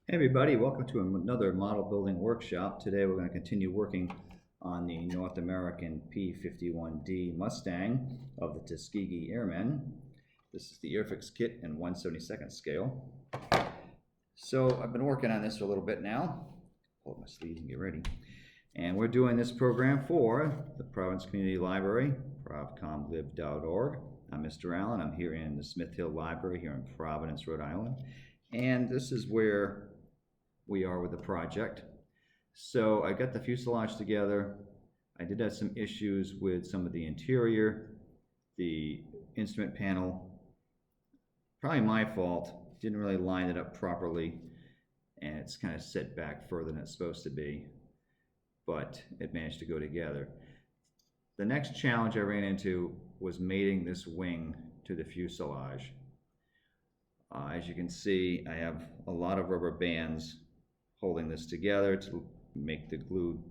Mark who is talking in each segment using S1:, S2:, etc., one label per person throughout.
S1: Hey everybody, welcome to another model building workshop. Today we're going to continue working on the North American P-51D Mustang of the Tuskegee Airmen. This is the Airfix kit in 1/72nd scale. So I've been working on this for a little bit now. Pull up my sleeves and get ready. And we're doing this program for the Providence Community Library, provcomlib.org. I'm Mr. Allen. I'm here in the Smith Hill Library here in Providence, Rhode Island. And this is where we are with the project. So I got the fuselage together. I did have some issues with some of the interior, the instrument panel. Probably my fault. Didn't really line it up properly, and it's kind of set back further than it's supposed to be, but it managed to go together. The next challenge I ran into was mating this wing to the fuselage. As you can see, I have a lot of rubber bands holding this together to make the glue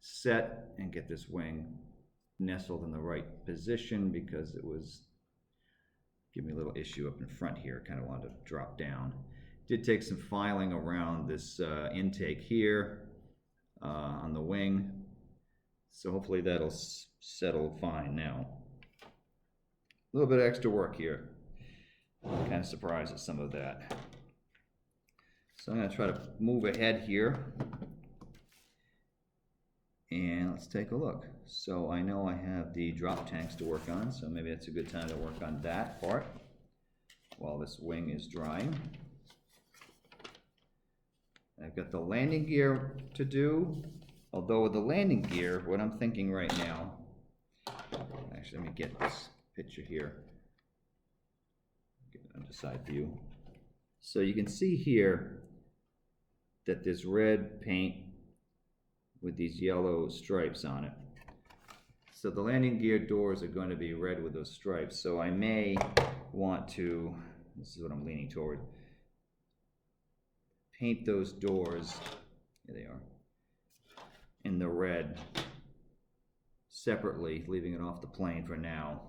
S1: set and get this wing nestled in the right position, because it was giving me a little issue up in front here. Kind of wanted to drop down. Did take some filing around this intake here on the wing, so hopefully that'll settle fine now. A little bit of extra work here. I'm kind of surprised at some of that. So I'm going to try to move ahead here, and let's take a look. So I know I have the drop tanks to work on, so maybe that's a good time to work on that part while this wing is drying. I've got the landing gear to do, although with the landing gear, what I'm thinking right now, actually let me get this picture here. Underside view. So you can see here that there's red paint with these yellow stripes on it. So the landing gear doors are going to be red with those stripes. So I may want to, this is what I'm leaning toward, paint those doors, here they are, in the red separately, leaving it off the plane for now.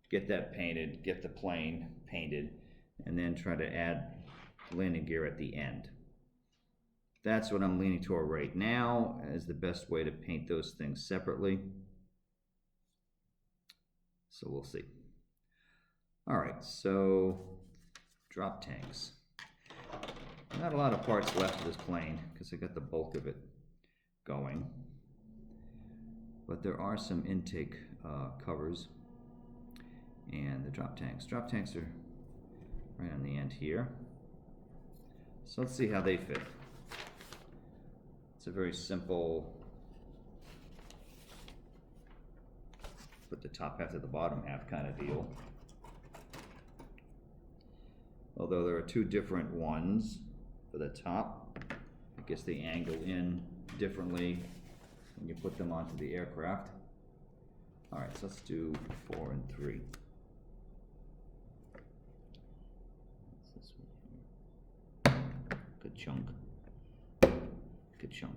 S1: Get that painted, get the plane painted, and then try to add landing gear at the end. That's what I'm leaning toward right now as the best way to paint those things separately. So we'll see. All right, so drop tanks. Not a lot of parts left of this plane because I got the bulk of it going. But there are some intake covers. And the drop tanks. Drop tanks are right on the end here. So let's see how they fit. It's a very simple, put the top half to the bottom half kind of deal. Although there are two different ones for the top. I guess they angle in differently when you put them onto the aircraft. All right, so let's do 4 and 3. Good chunk. Good chunk.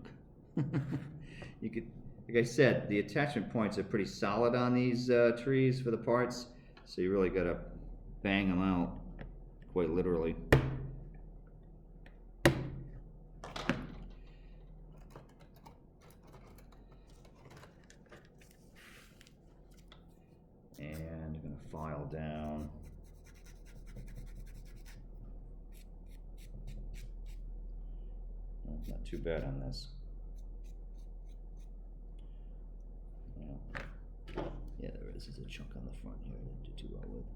S1: You could, like I said, the attachment points are pretty solid on these trees for the parts, so you really got to bang them out, quite literally. And I'm going to file down. Not too bad on this. Yeah, there is. There's a chunk on the front here I didn't do too well with.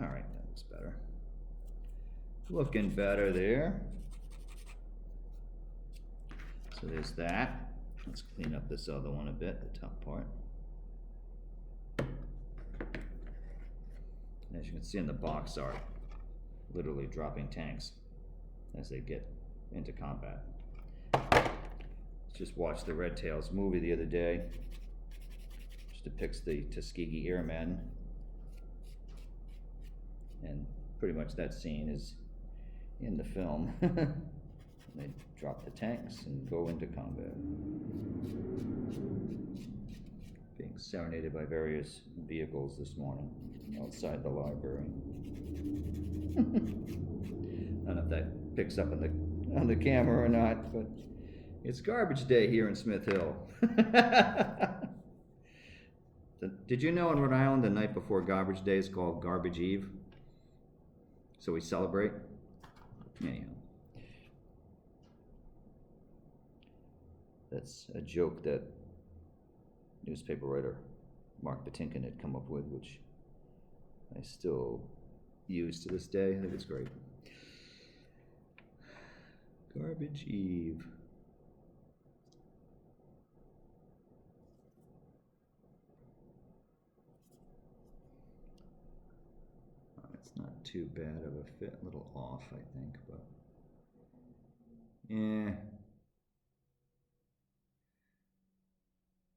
S1: All right, that looks better. Looking better there. So there's that. Let's clean up this other one a bit, the top part. As you can see in the box art, literally dropping tanks as they get into combat. Just watched the Red Tails movie the other day, which depicts the Tuskegee Airmen, and pretty much that scene is in the film. They drop the tanks and go into combat, being serenaded by various vehicles this morning outside the library. picks up on the camera or not, but it's garbage day here in Smith Hill. Did you know in Rhode Island the night before garbage day is called Garbage Eve? So we celebrate? Anyhow. That's a joke that newspaper writer Mark Patinkin had come up with, which I still use to this day. I think it's great. Garbage Eve. It's not too bad of a fit, a little off, I think, but yeah,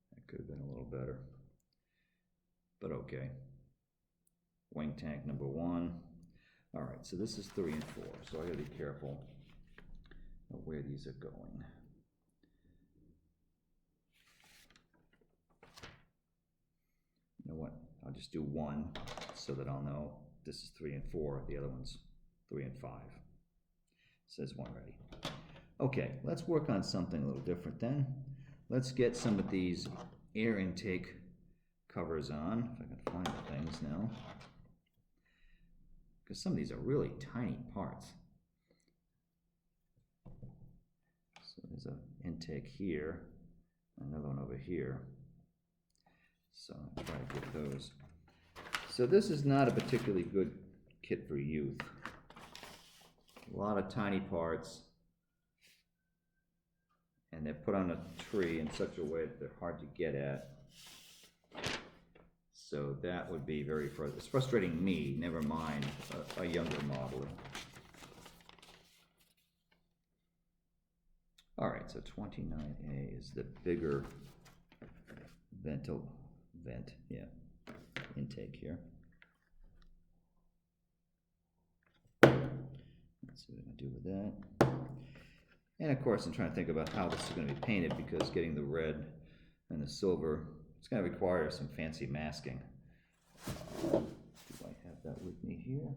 S1: that could have been a little better, but okay. Wing tank number 1. All right, so this is 3 and 4, so I gotta be careful of where these are going. You know what? I'll just do 1 so that I'll know this is 3 and 4. The other one's 3 and 5. It says 1 ready. Okay, let's work on something a little different then. Let's get some of these air intake covers on, if I can find the things now. Because some of these are really tiny parts. So there's an intake here, another one over here. So I'll try to get those. So this is not a particularly good kit for youth. A lot of tiny parts, and they're put on a tree in such a way that they're hard to get at. So that would be very frustrating. It's frustrating me, never mind a younger modeler. All right, so 29A is the bigger intake here. Let's see what I can do with that. And of course, I'm trying to think about how this is going to be painted, because getting the red and the silver, it's going to require some fancy masking. Do I have that with me here?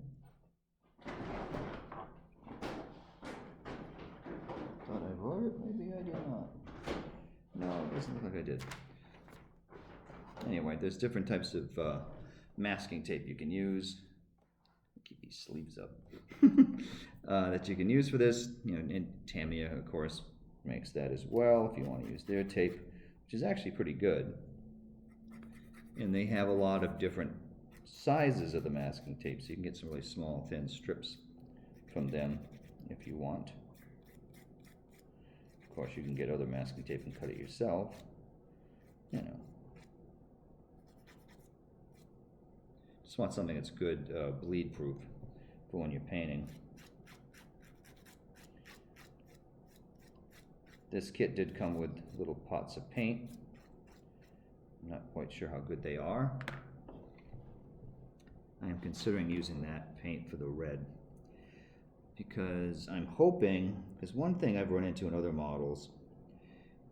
S1: Thought I wrote it, maybe I did not. No, it doesn't look like I did. Anyway, there's different types of masking tape you can use. Keep these sleeves up. That you can use for this. You know, and Tamiya, of course, makes that as well if you want to use their tape, which is actually pretty good. And they have a lot of different sizes of the masking tape, so you can get some really small, thin strips from them if you want. Of course, you can get other masking tape and cut it yourself. You know. Just want something that's good bleed proof for when you're painting. This kit did come with little pots of paint. I'm not quite sure how good they are. I am considering using that paint for the red, because I'm hoping, because one thing I've run into in other models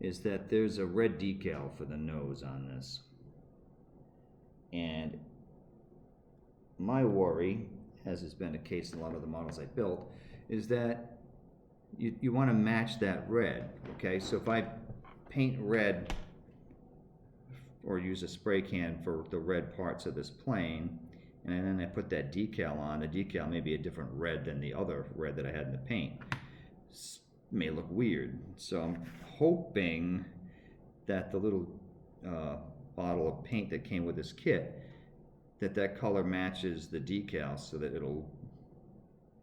S1: is that there's a red decal for the nose on this. And my worry, as has been the case in a lot of the models I built, is that you want to match that red, okay? So if I paint red or use a spray can for the red parts of this plane, and then I put that decal on, the decal may be a different red than the other red that I had in the paint. It may look weird. So I'm hoping that the little bottle of paint that came with this kit, that color matches the decal so that it'll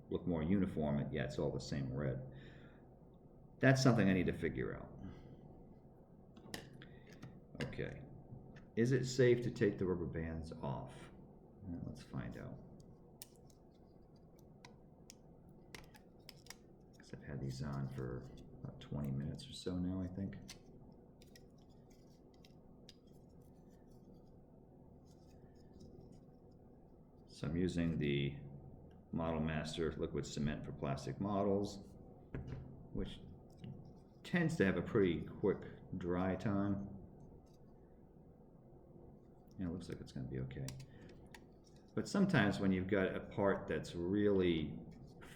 S1: look more uniform, and yeah, it's all the same red. That's something I need to figure out. Okay. Is it safe to take the rubber bands off? Well, let's find out. I've had these on for about 20 minutes or so now, I think. So I'm using the Model Master liquid cement for plastic models, which tends to have a pretty quick dry time. Yeah, it looks like it's going to be okay. But sometimes when you've got a part that's really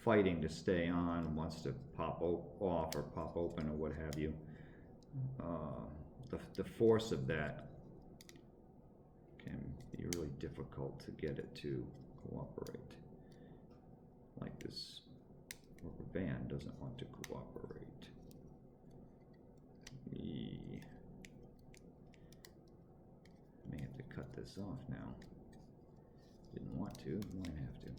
S1: fighting to stay on, wants to pop off or pop open or what have you. The force of that can be really difficult to get it to cooperate. Like this rubber band doesn't want to cooperate. I may have to cut this off now. Didn't want to, might have to.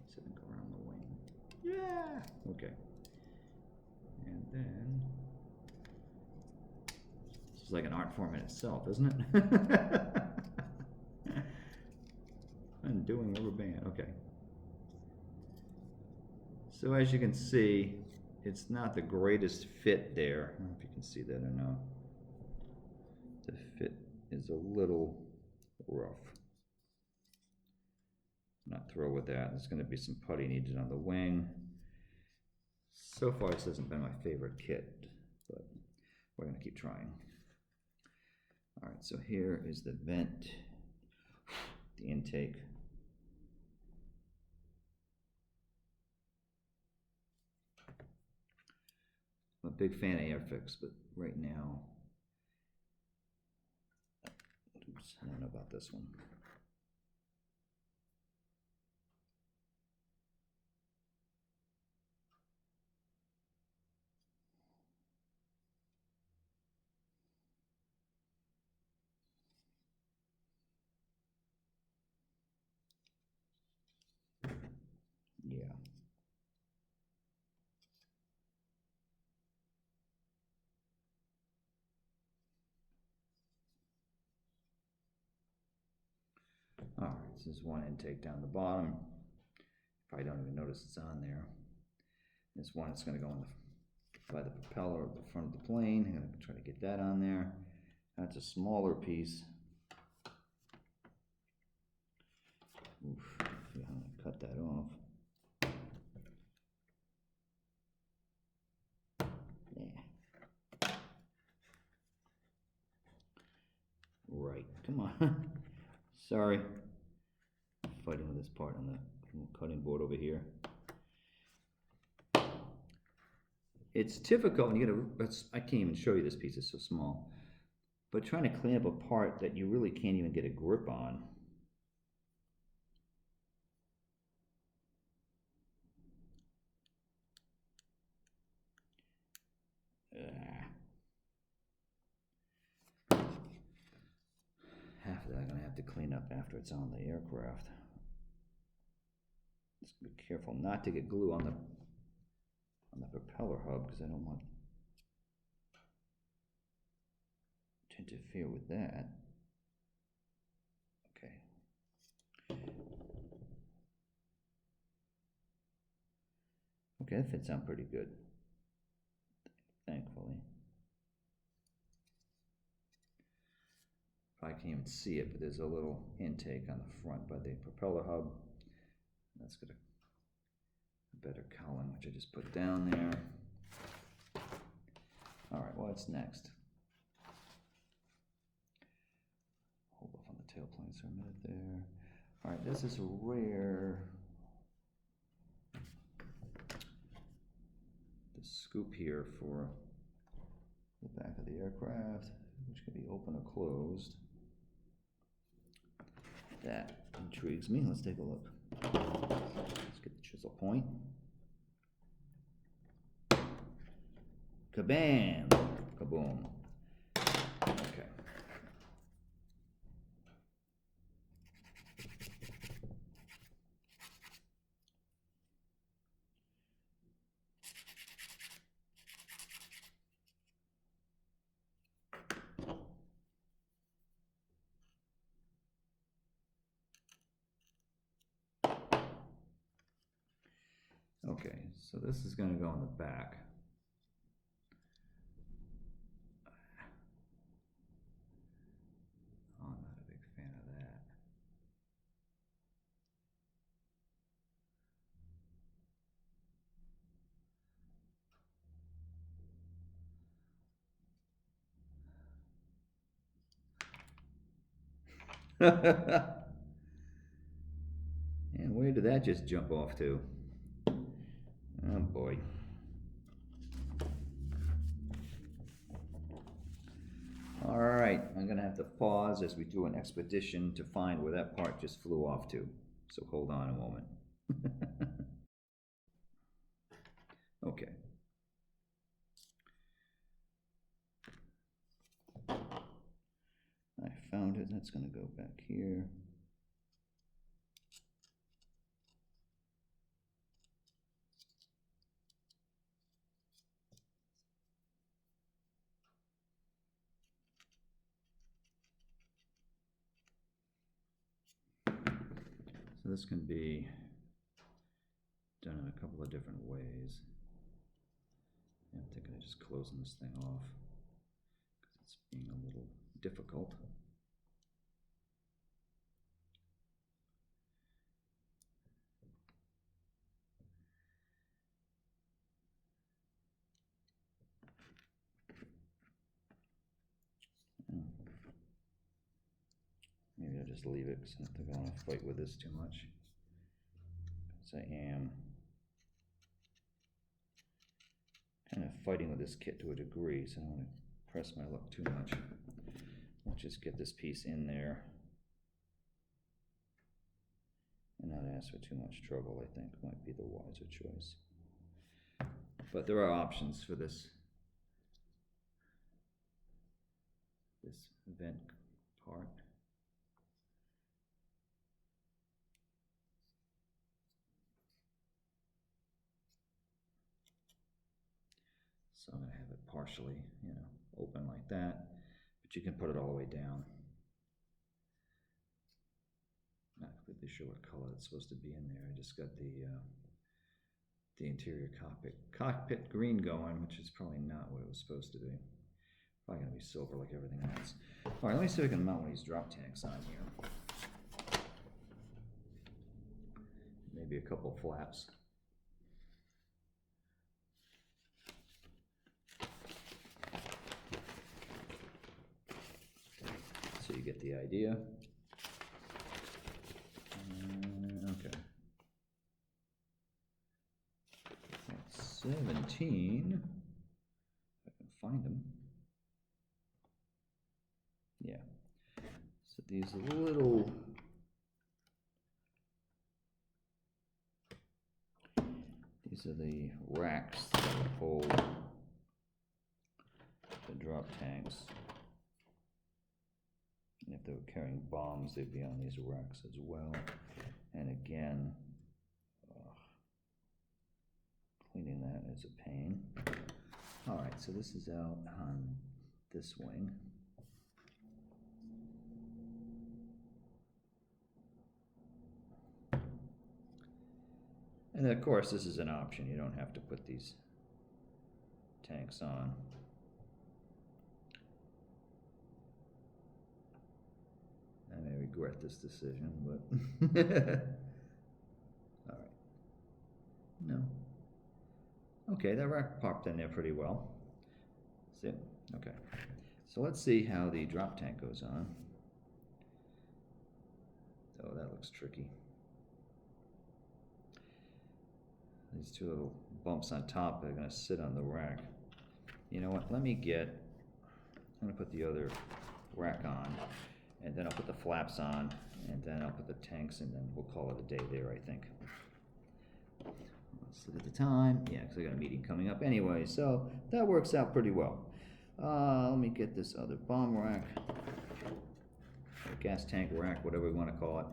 S1: Let's go around the wing. Yeah! Okay. And then, this is like an art form in itself, isn't it? Undoing rubber band, okay. So as you can see, it's not the greatest fit there. I don't know if you can see that or not. The fit is a little rough. Not thrilled with that. There's going to be some putty needed on the wing. So far, this hasn't been my favorite kit, but we're going to keep trying. All right, so here is the vent, the intake. I'm a big fan of Airfix, but right now, oops, I don't know about this one. Yeah. All right, so this is one intake down the bottom. Probably don't even notice it's on there. This one is going to go in by the propeller of the front of the plane. I'm going to try to get that on there. That's a smaller piece. Oof, I'm going to cut that off. Yeah. Right, come on. Sorry. Fighting with this part on the cutting board over here. It's difficult when you get I can't even show you this piece, it's so small. But trying to clean up a part that you really can't even get a grip on. Half of that I'm going to have to clean up after it's on the aircraft. Just be careful not to get glue on the propeller hub, because I don't want to interfere with that. Okay. Okay, that fits out pretty good, thankfully. I can't even see it, but there's a little intake on the front by the propeller hub. That's got a better cowling, which I just put down there. All right, what's next? Hold off on the tailplanes for a minute there. All right, this is a rare. The scoop here for the back of the aircraft, which can be open or closed. That intrigues me. Let's take a look. Let's get the chisel point. Kabam! Kaboom. Okay. Okay, so this is going to go on the back. Oh, I'm not a big fan of that. And where did that just jump off to? Oh boy. All right, I'm gonna have to pause as we do an expedition to find where that part just flew off to. So hold on a moment. Okay. I found it. That's gonna go back here. So this can be done in a couple of different ways. I'm thinking of just closing this thing off because it's being a little difficult. Maybe I'll just leave it because I don't think I want to fight with this too much. Because I am kind of fighting with this kit to a degree, so I don't want to press my luck too much. I'll just get this piece in there and not ask for too much trouble, I think might be the wiser choice. But there are options for this vent part. So I'm going to have it partially, open like that, but you can put it all the way down. Not completely sure what color it's supposed to be in there. I just got the interior cockpit green going, which is probably not what it was supposed to be. Probably going to be silver like everything else. All right, let me see if I can mount one of these drop tanks on here. Maybe a couple flaps. So you get the idea. Okay. That's 17. If I can find them. Yeah. So these little these are the racks that hold the drop tanks. And if they were carrying bombs, they'd be on these racks as well. And again, cleaning that is a pain. All right, so this is out on this wing. And of course, this is an option. You don't have to put these tanks on. I may regret this decision, but all right. No. Okay, that rack popped in there pretty well. See? Okay. So let's see how the drop tank goes on. Oh, that looks tricky. These two little bumps on top are going to sit on the rack. You know what? I'm going to put the other rack on, and then I'll put the flaps on, and then I'll put the tanks, and then we'll call it a day there, I think. Let's look at the time. Yeah, because I got a meeting coming up anyway, so that works out pretty well. Let me get this other bomb rack, or gas tank rack, whatever we want to call it.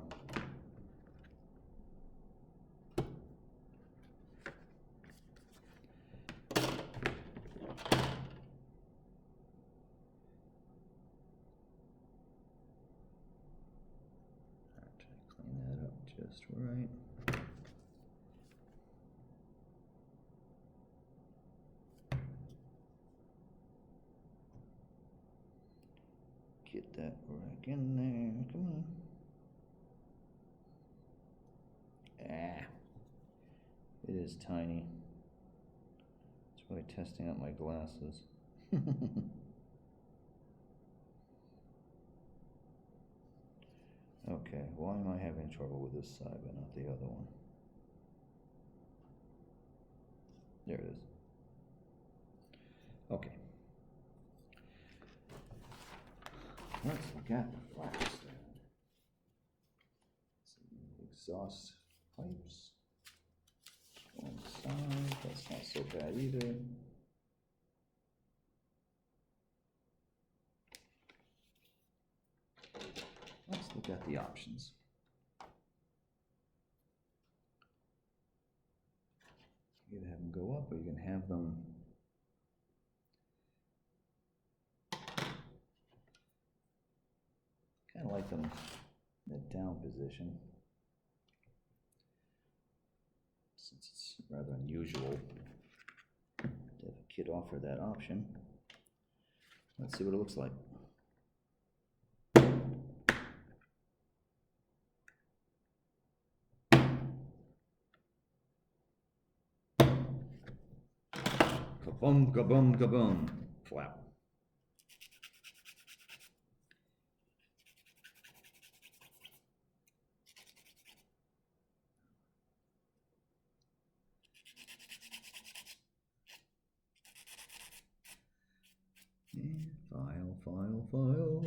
S1: Just right. Get that rack in there. Come on. Ah. It is tiny. It's probably testing out my glasses. Okay, why am I having trouble with this side but not the other one? There it is. Okay. Let's look at the flaps there. Exhaust pipes. On the side, that's not so bad either. Let's look at the options. You can have them go up, or you can have them kind of like them in the down position, since it's rather unusual to have a kit offer that option. Let's see what it looks like. Kaboom, kaboom, kaboom. Flap. And file, file, file.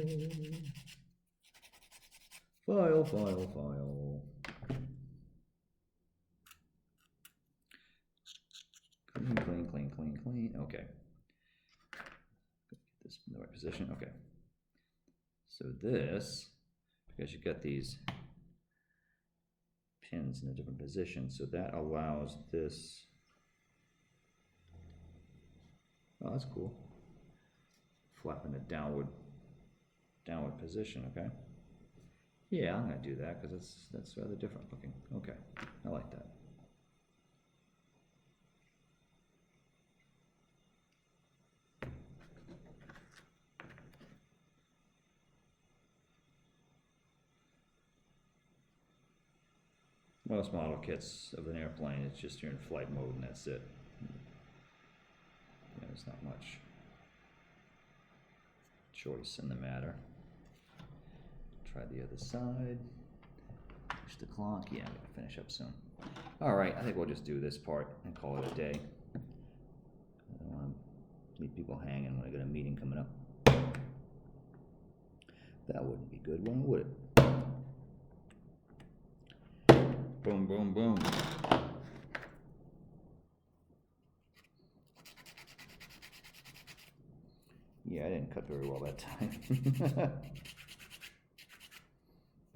S1: File, file, file. Clean, clean, clean, clean, clean. Okay. Get this in the right position. Okay. So this, because you've got these pins in a different position, so that allows this. Oh, that's cool. Flap in a downward position. Okay. Yeah, I'm gonna do that because that's rather different looking. Okay, I like that. Most model kits of an airplane, it's just you're in flight mode and that's it. There's not much choice in the matter. Try the other side. Push the clock. Yeah, I'm gonna finish up soon. All right, I think we'll just do this part and call it a day. I don't want to leave people hanging when I got a meeting coming up. That wouldn't be good, would it? Boom, boom, boom. Yeah, I didn't cut very well that time.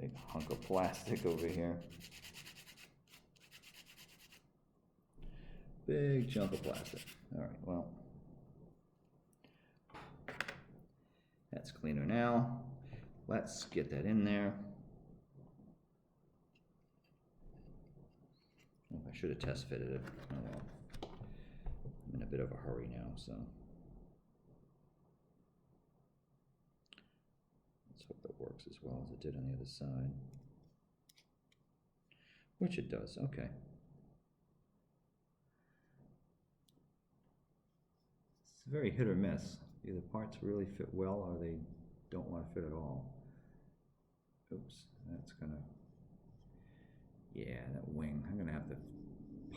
S1: Big hunk of plastic over here. Big chunk of plastic. All right, well, that's cleaner now. Let's get that in there. Oh, I should have test fitted it. Oh well. I'm in a bit of a hurry now, so. Let's hope that works as well as it did on the other side. Which it does, okay. It's very hit or miss. Either parts really fit well or they don't want to fit at all. Oops, that's gonna, yeah, that wing, I'm gonna have to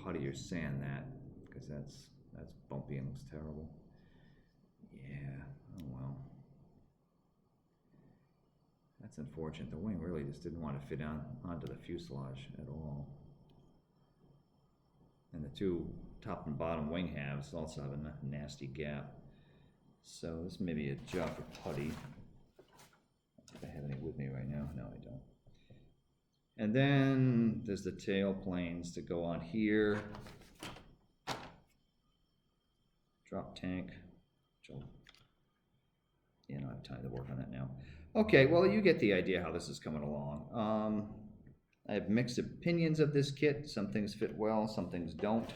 S1: putty or sand that because that's bumpy and looks terrible. Yeah, oh well. That's unfortunate. The wing really just didn't want to fit onto the fuselage at all. And the two top and bottom wing halves also have a nasty gap. So this may be a job for putty. I have any with me right now? No, I don't. And then there's the tail planes to go on here. Drop tank. I don't have time to work on that now. Okay, well, you get the idea how this is coming along. I have mixed opinions of this kit. Some things fit well, some things don't.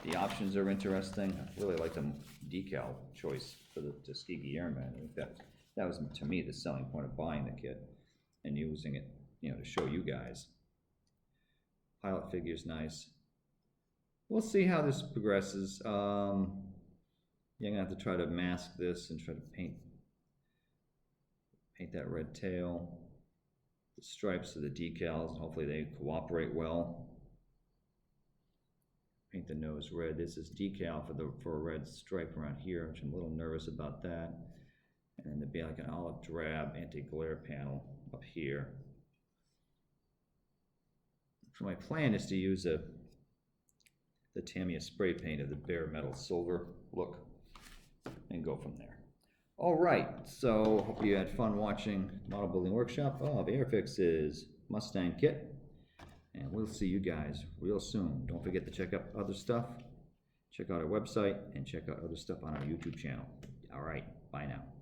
S1: The options are interesting. I really like the decal choice for the Tuskegee Airmen. I think that was, to me, the selling point of buying the kit and using it, to show you guys. Pilot figure's nice. We'll see how this progresses. Yeah, I'm gonna have to try to mask this and try to paint that red tail, the stripes of the decals, and hopefully they cooperate well. paint the nose red. This is decal for a red stripe around here, which I'm a little nervous about that. And then there'd be like an olive drab anti-glare panel up here. So my plan is to use the Tamiya spray paint of the bare metal silver look and go from there. All right, so hope you had fun watching Model Building Workshop of Airfix's Mustang kit. And we'll see you guys real soon. Don't forget to check out other stuff. Check out our website and check out other stuff on our YouTube channel. All right, bye now.